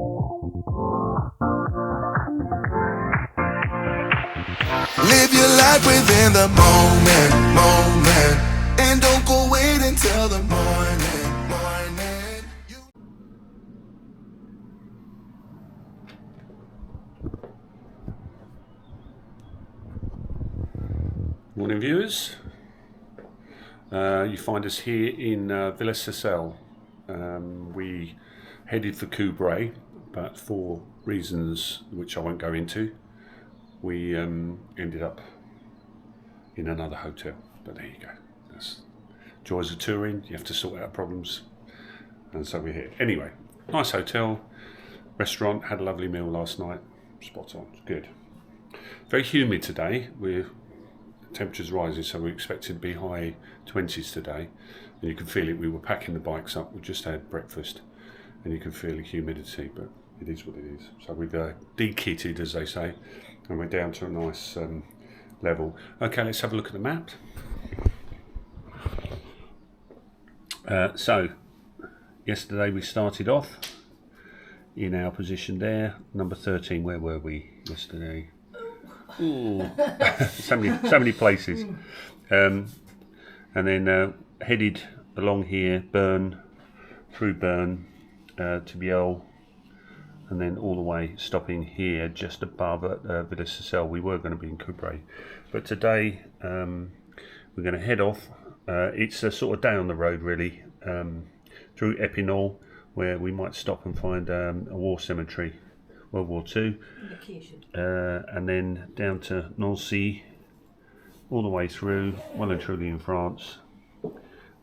Live your life within the moment, and don't go wait until the morning. Morning viewers, you find us here in Villa Cecil. We headed for Coubray, but for reasons which I won't go into, we ended up in another hotel. But there you go, that's joys of touring. You have to sort out problems, and so we're here. Anyway, nice hotel, restaurant, had a lovely meal last night, spot on, good. Very humid today, temperature's rising, so we expected to be high 20s today, and you can feel it. We were packing the bikes up, we just had breakfast, and you can feel the humidity, but it is what it is. So we've de-kitted, as they say, and we're down to a nice level. Okay, let's have a look at the map. So yesterday we started off in our position there, number 13. Where were we yesterday? Ooh, so many places, and then headed along here, through Bern to Biel, and then all the way stopping here just above at Villa Cecil. We were going to be in Coubray, but today we're going to head off. It's a sort of down the road really, through Epinal, where we might stop and find a war cemetery, World War II, and then down to Nancy, all the way through, well and truly in France,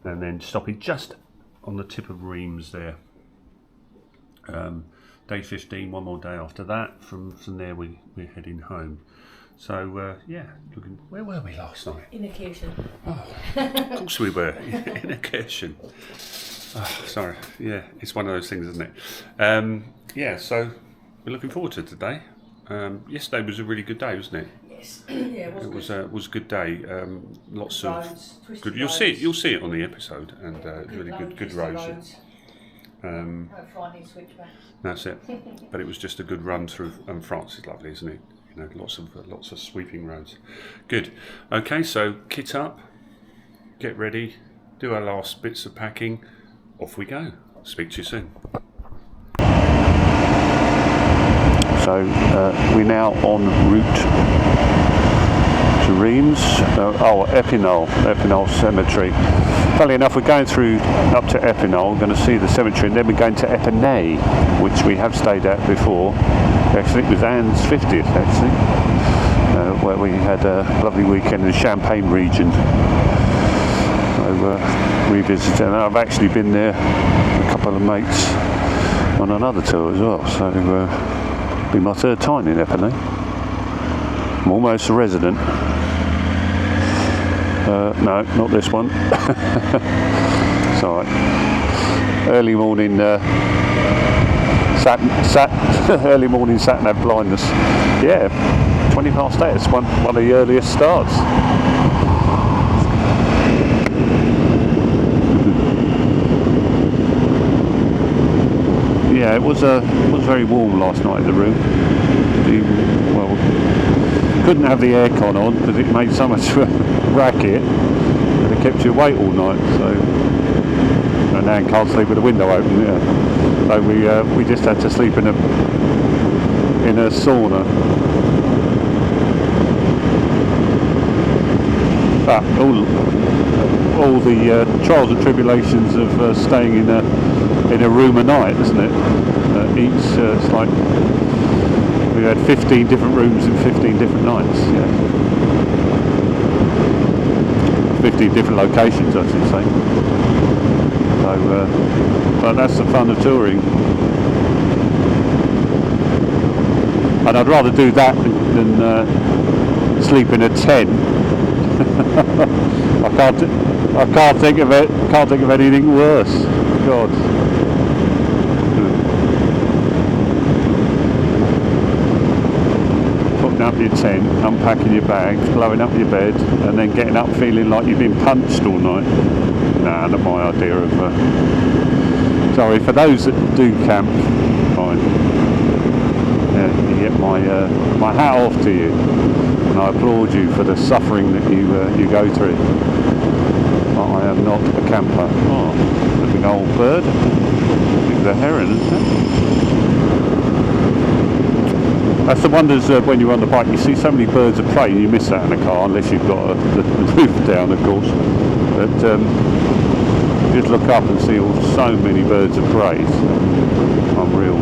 and then stopping just on the tip of Reims there. Day 15, one more day after that. From there we're heading home. So yeah, where were we last night? In a Kirchen. Oh, of course we were, in a Kirchen. Oh, sorry, yeah, it's one of those things, isn't it? Yeah, so we're looking forward to today. Yesterday was a really good day, wasn't it? Yes. Yeah, it was a good day. Lots of good. You'll see it on the episode, and really good roads. Frightening switchbacks. That's it. But it was just a good run through. France is lovely, isn't it? You know, lots of sweeping roads. Good. Okay, so kit up, get ready, do our last bits of packing. Off we go. Speak to you soon. So we're now en route to Reims, Epinal Cemetery. Funnily enough, we're going through up to Epinal, we're going to see the cemetery, and then we're going to Epernay, which we have stayed at before. Actually, it was Anne's 50th, actually, where we had a lovely weekend in the Champagne region. So revisited, and I've actually been there with a couple of mates on another tour as well, so it'll be my third time in Epernay. I'm almost a resident. No, not this one. It's alright. Early morning early morning sat nav blindness. Yeah, 20 past 8. It's one of the earliest starts. Yeah, it was very warm last night in the room. Couldn't have the aircon on because it made so much racket, and it kept you awake all night. So, and now I can't sleep with the window open. Yeah, so we just had to sleep in a sauna. But all the trials and tribulations of staying in a room a night, isn't it? It's like we had 15 different rooms in 15 different nights. Yeah, 15 different locations, I should say. So, but that's the fun of touring. And I'd rather do that than sleep in a tent. I can't think of it. Can't think of anything worse. God. Putting up your tent, unpacking your bags, blowing up your bed, and then getting up feeling like you've been punched all night. Nah, not my idea of. Sorry for those that do camp. Fine. yet my hat off to you, and I applaud you for the suffering that you go through. I am not a camper. Oh, the big old bird. I think the heron, isn't it? That's the wonders when you're on the bike. You see so many birds of prey, and you miss that in a car unless you've got the roof down, of course. But just look up and see so many birds of prey. It's unreal.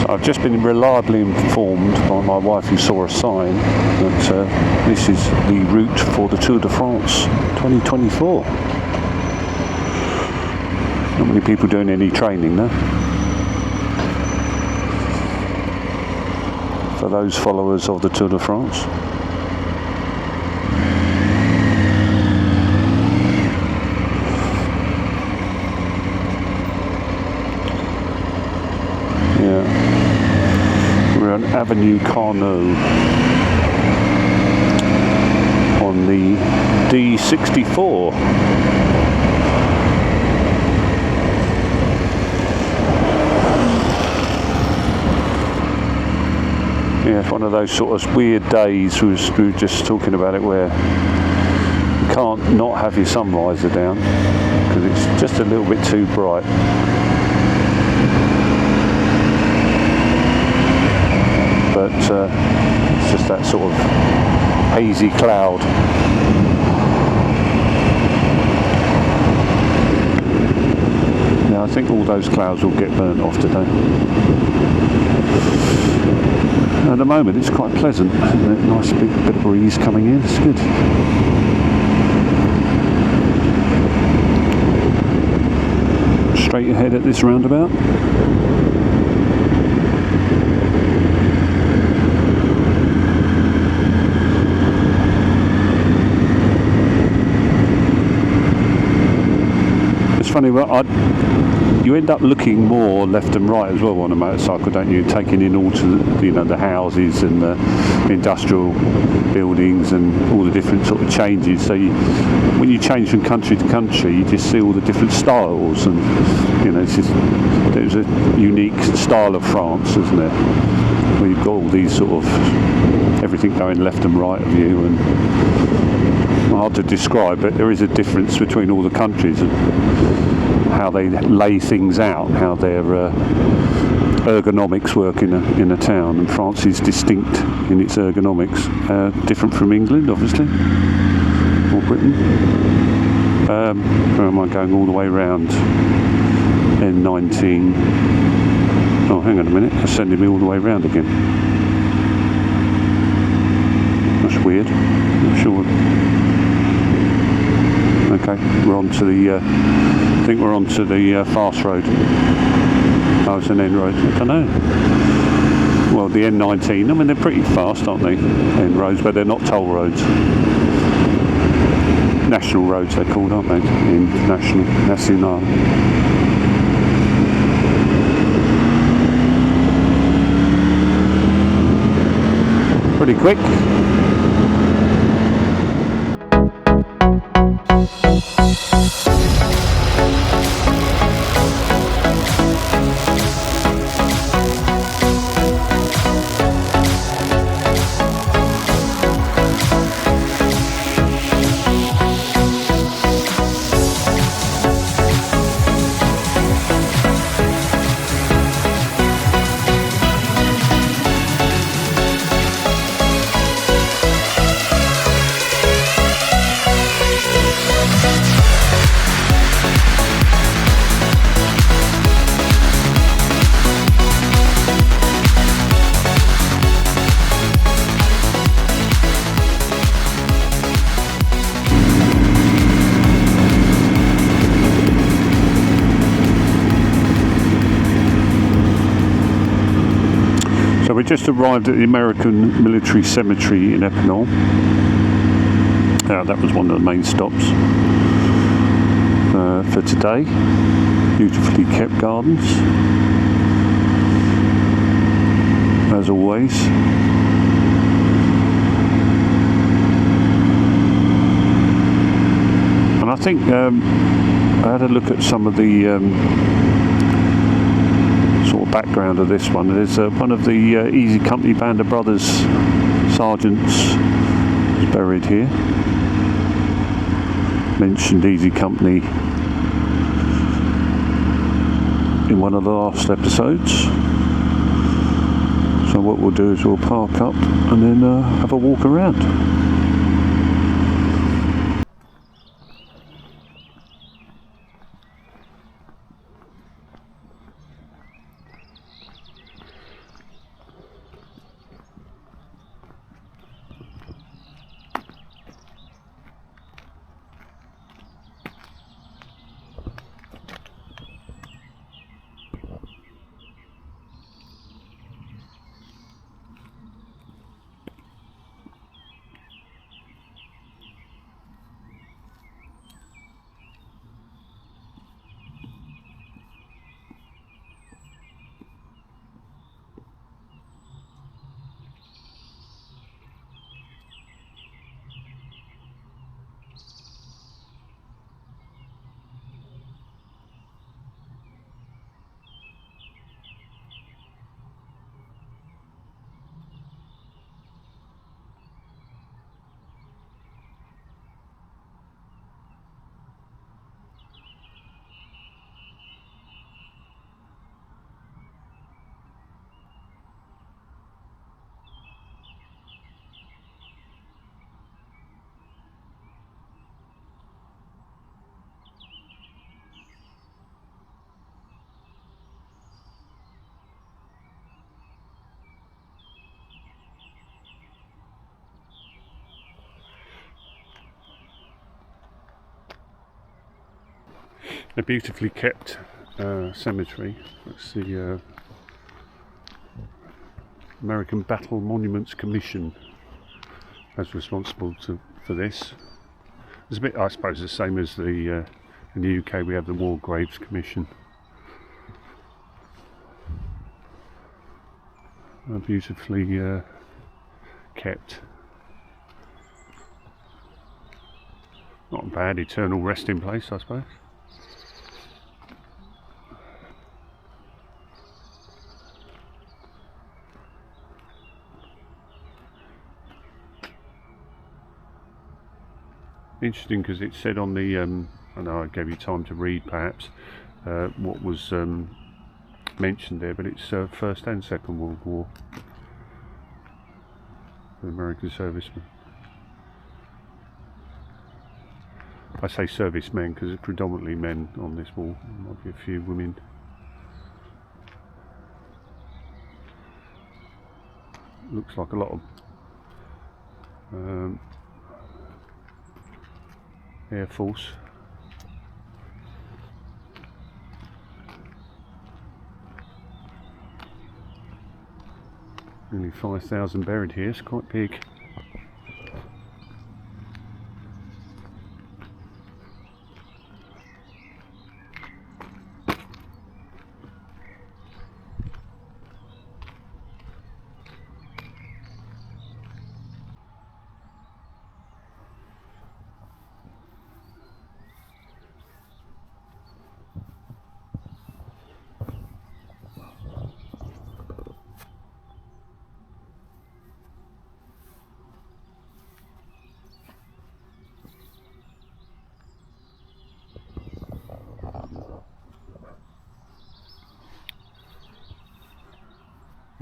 So I've just been reliably informed by my wife, who saw a sign, that this is the route for the Tour de France 2024. Not many people doing any training though. For those followers of the Tour de France. Yeah, we're on Avenue Carnot on the D64. Yeah, it's one of those sort of weird days, we were just talking about it, where you can't not have your sun visor down because it's just a little bit too bright. But it's just that sort of hazy cloud. Yeah, I think all those clouds will get burnt off today. At the moment it's quite pleasant, isn't it? Nice big bit of breeze coming in, it's good. Straight ahead at this roundabout. It's funny, you end up looking more left and right as well on a motorcycle, don't you? Taking in all the houses and the industrial buildings and all the different sort of changes. So when you change from country to country, you just see all the different styles, and there's a unique style of France, isn't there? Where you've got all these sort of everything going left and right of you, and hard to describe, but there is a difference between all the countries and how they lay things out, how their ergonomics work in a town. And France is distinct in its ergonomics, different from England, obviously, or Britain. Where am I going all the way around? N19. Oh, hang on a minute, it's sending me all the way around again. That's weird. Not sure. Okay, we're on to the. I think we're on to the fast road. Oh, it's an N road. I don't know. Well, the N19. I mean, they're pretty fast, aren't they? N roads, but they're not toll roads. National roads, they're called, aren't they? National. Pretty quick. So we just arrived at the American military cemetery in Epinal. That was one of the main stops for today. Beautifully kept gardens, as always. And I think I had a look at some of the sort of background of this one. There's one of the Easy Company Band of Brothers sergeants is buried here. Mentioned Easy Company in one of the last episodes. So what we'll do is we'll park up and then have a walk around. A beautifully kept cemetery. That's the American Battle Monuments Commission as responsible for this. It's a bit, I suppose, the same as the in the UK we have the War Graves Commission. Beautifully kept. Not a bad eternal resting place, I suppose. Interesting because it said on the, I know I gave you time to read perhaps, what was mentioned there, but it's First and Second World War, the American servicemen. I say servicemen because it's predominantly men on this wall, there might be a few women. Looks like a lot of Air Force. Nearly 5,000 buried here, it's quite big.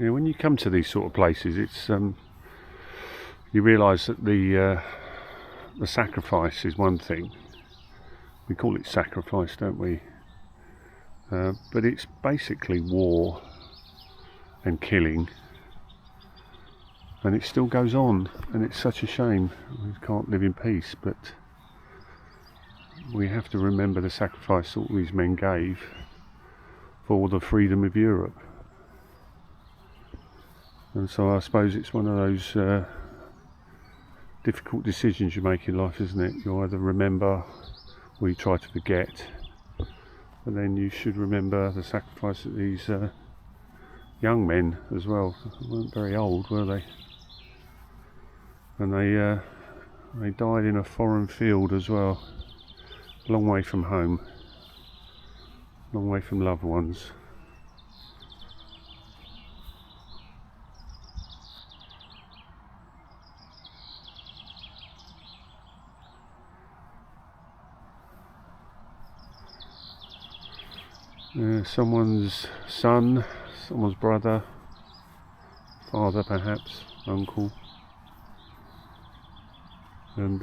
Yeah, when you come to these sort of places, it's you realise that the sacrifice is one thing. We call it sacrifice, don't we? But it's basically war and killing, and it still goes on, and it's such a shame we can't live in peace. But we have to remember the sacrifice all these men gave for the freedom of Europe. And so I suppose it's one of those difficult decisions you make in life, isn't it? You either remember or you try to forget, but then you should remember the sacrifice of these young men as well. They weren't very old, were they? And they died in a foreign field as well, a long way from home, a long way from loved ones. Someone's son, someone's brother, father perhaps, uncle. And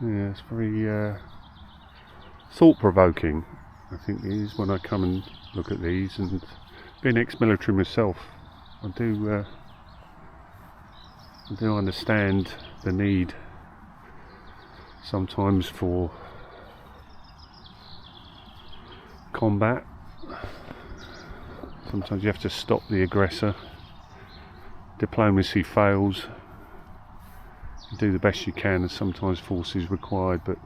yeah, it's very thought-provoking, I think it is, when I come and look at these. And being ex-military myself, I do understand the need sometimes for combat. Sometimes you have to stop the aggressor. Diplomacy fails. You do the best you can, and sometimes force is required, but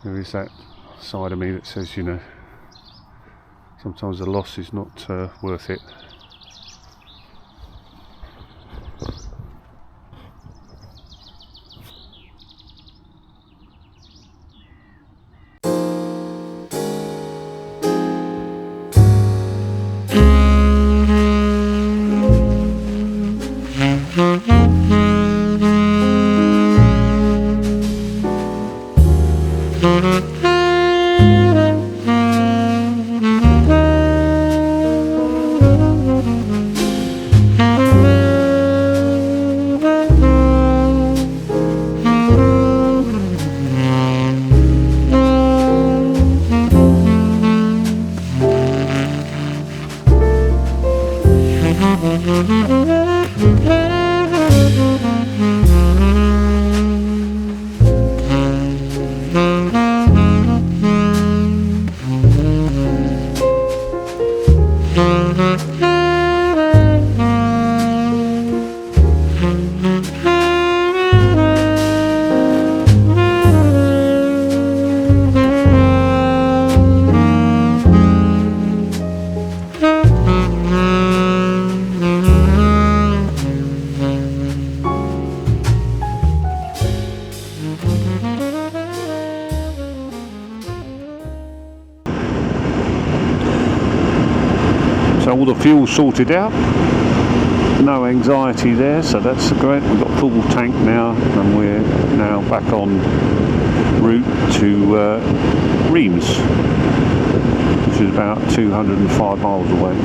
there is that side of me that says, you know, sometimes the loss is not worth it. So all the fuel sorted out, no anxiety there, so that's great. We've got full tank now, and we're now back on route to Reims, which is about 205 miles away.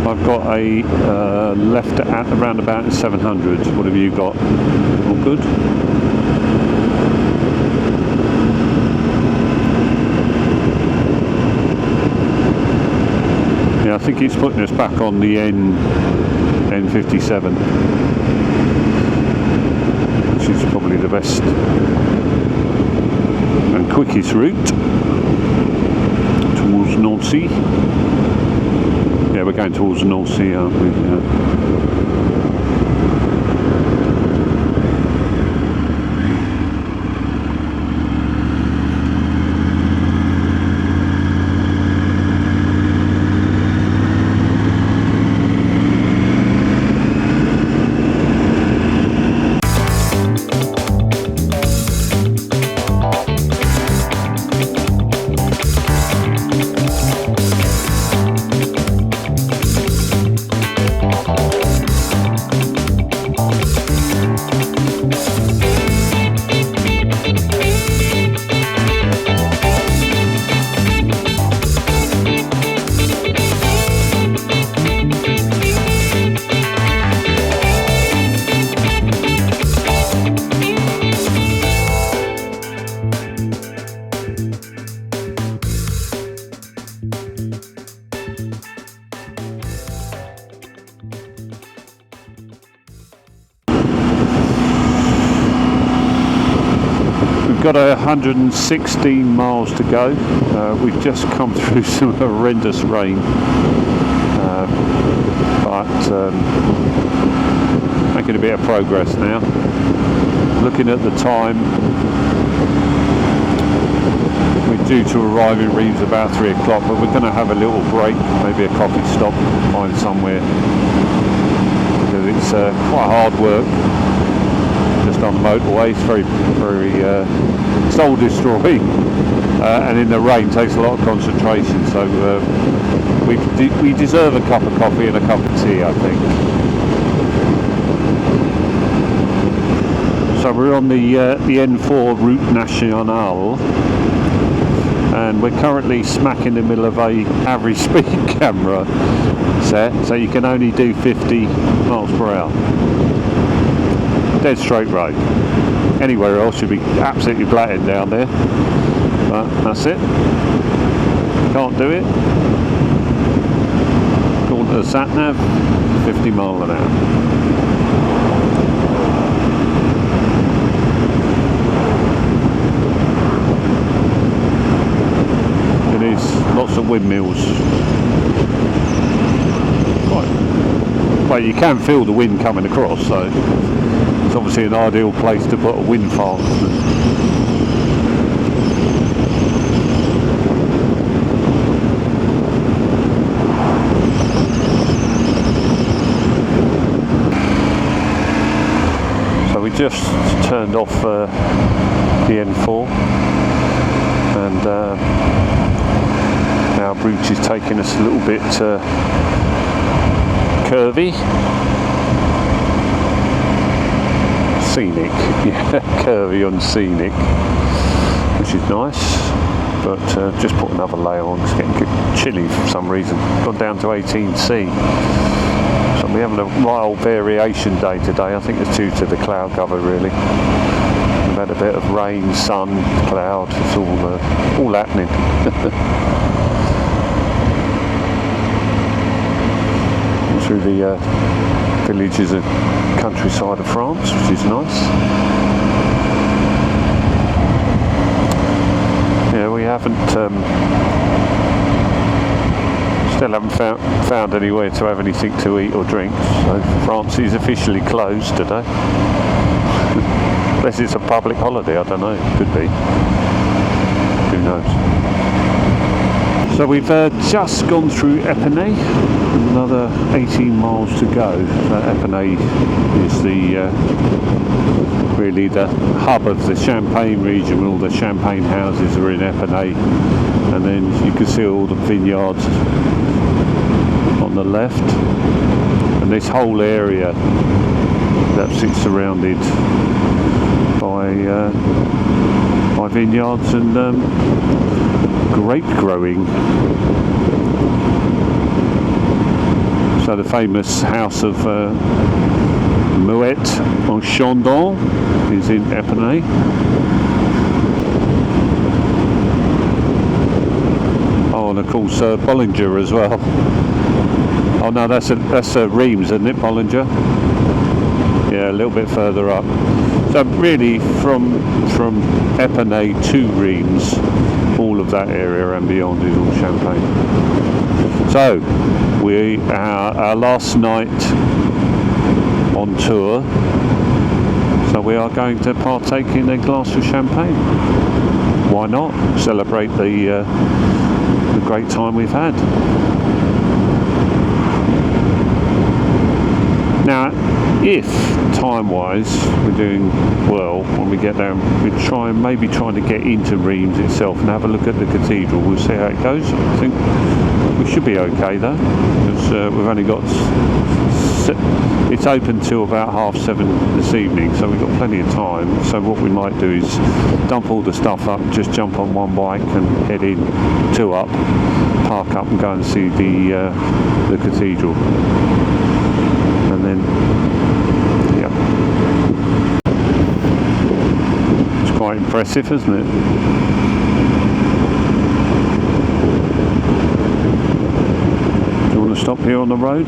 I've got a left at around about 700. What have you got? All good? Yeah, I think it's putting us back on the N57, which is probably the best and quickest route towards Nancy. Yeah, we're going towards Nancy, aren't we? Yeah. We've got 116 miles to go. We've just come through some horrendous rain, but making a bit of progress now. Looking at the time, we're due to arrive in Reims about 3 o'clock, but we're going to have a little break, maybe a coffee stop, find somewhere, because it's quite hard work just on the motorway. It's very, very soul destroying, and in the rain takes a lot of concentration. So we deserve a cup of coffee and a cup of tea, I think. So we're on the N4 Route Nationale, and we're currently smack in the middle of a average speed camera set, so you can only do 50 miles per hour. Dead straight road. Anywhere else you'd be absolutely blatted down there, but that's it. Can't do it. According to the sat nav, 50 miles an hour. Lots of windmills. Well, you can feel the wind coming across, so it's obviously an ideal place to put a wind farm. So we just turned off the N4, and our route is taking us a little bit curvy, scenic, yeah, curvy and scenic, which is nice. But just put another layer on. It's getting chilly for some reason. Gone down to 18C. So we're having a mild variation day today. I think it's due to the cloud cover, really. We've had a bit of rain, sun, cloud. It's all happening. Through the villages and countryside of France, which is nice. Yeah, we still haven't found anywhere to have anything to eat or drink, so France is officially closed today. Unless it's a public holiday, I don't know, could be. Who knows? So we've just gone through Epernay, another 18 miles to go. So Epernay is really the hub of the Champagne region. All the champagne houses are in Epernay, and then you can see all the vineyards on the left, and this whole area that's surrounded by vineyards and grape growing. So the famous house of Moet en Chandon is in Epernay. Oh, and of course Bollinger as well. Oh no, that's Reims, isn't it, Bollinger? Yeah, a little bit further up. So really from Epernay to Reims, all of that area and beyond is all Champagne. So our last night on tour, so we are going to partake in a glass of champagne. Why not? Celebrate the great time we've had. Now, if time-wise we're doing well when we get down, we'll maybe try to get into Reims itself and have a look at the cathedral. We'll see how it goes. I think we should be okay though, because we've only got it's open till about 7:30 this evening, so we've got plenty of time. So what we might do is dump all the stuff up, just jump on one bike and head in 2 up, park up and go and see the cathedral. And then, yeah, it's quite impressive, isn't it? Do you want to stop here on the road?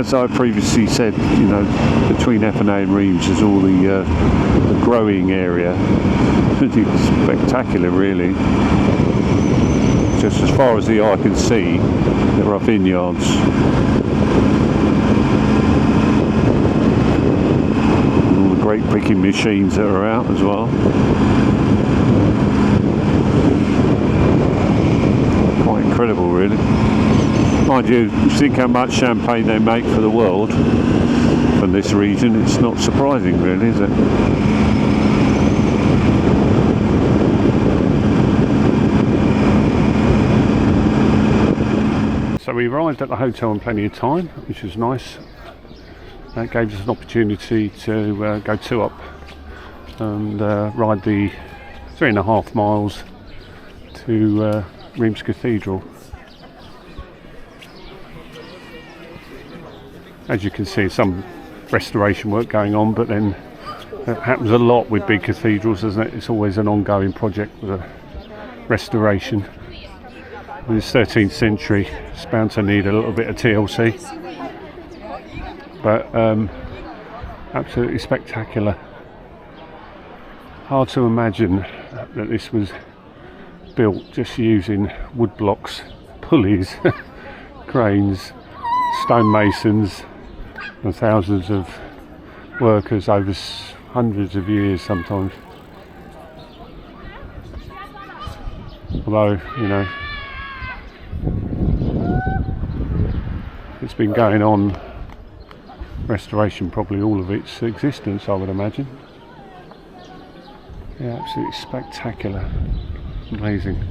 as I previously said, you know, between Epernay and Reims is all the growing area. Pretty spectacular, really. Just as far as the eye can see, there are vineyards. All the great picking machines that are out as well. Quite incredible, really. Mind you, think how much champagne they make for the world from this region. It's not surprising, really, is it? So we arrived at the hotel in plenty of time, which was nice. That gave us an opportunity to go 2 up and ride the 3.5 miles to Reims Cathedral. As you can see, some restoration work going on, but then it happens a lot with big cathedrals, doesn't it? It's always an ongoing project with a restoration. And it's 13th century, it's bound to need a little bit of TLC, but absolutely spectacular. Hard to imagine that this was built just using wood blocks, pulleys, cranes, stonemasons, and thousands of workers over hundreds of years sometimes. Although, you know, it's been going on, restoration probably all of its existence, I would imagine. Yeah, absolutely spectacular, amazing.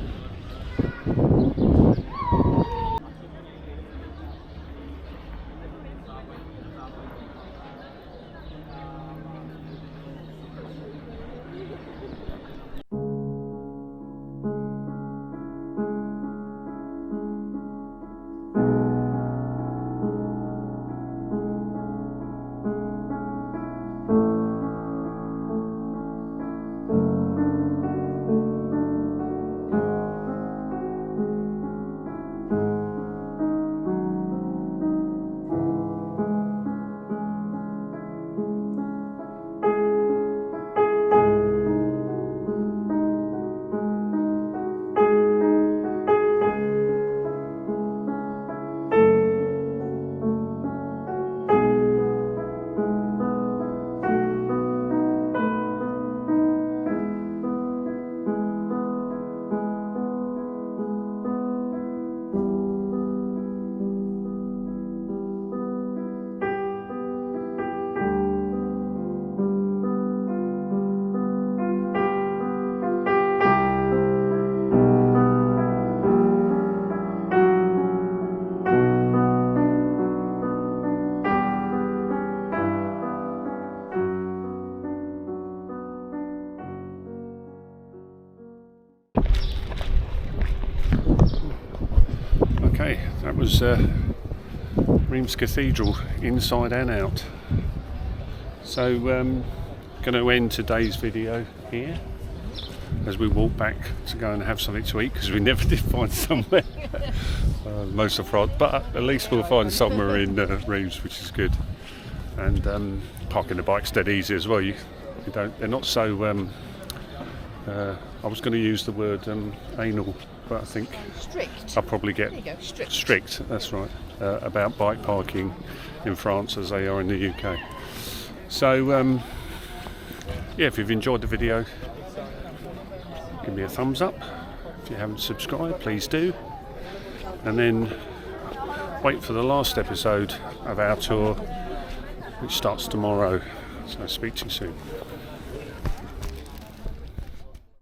Okay, that was Reims Cathedral, inside and out. So, going to end today's video here as we walk back to go and have something to eat, because we never did find somewhere most of France, but at least we'll find somewhere in Reims, which is good. And parking the bike's dead easy as well. You don't, they're not so. I was going to use the word anal, but I think Strict. I'll probably get There you go, strict. strict, that's right, about bike parking in France as they are in the UK. So yeah, if you've enjoyed the video, give me a thumbs up. If you haven't subscribed, please do. And then wait for the last episode of our tour, which starts tomorrow. So I'll speak to you soon.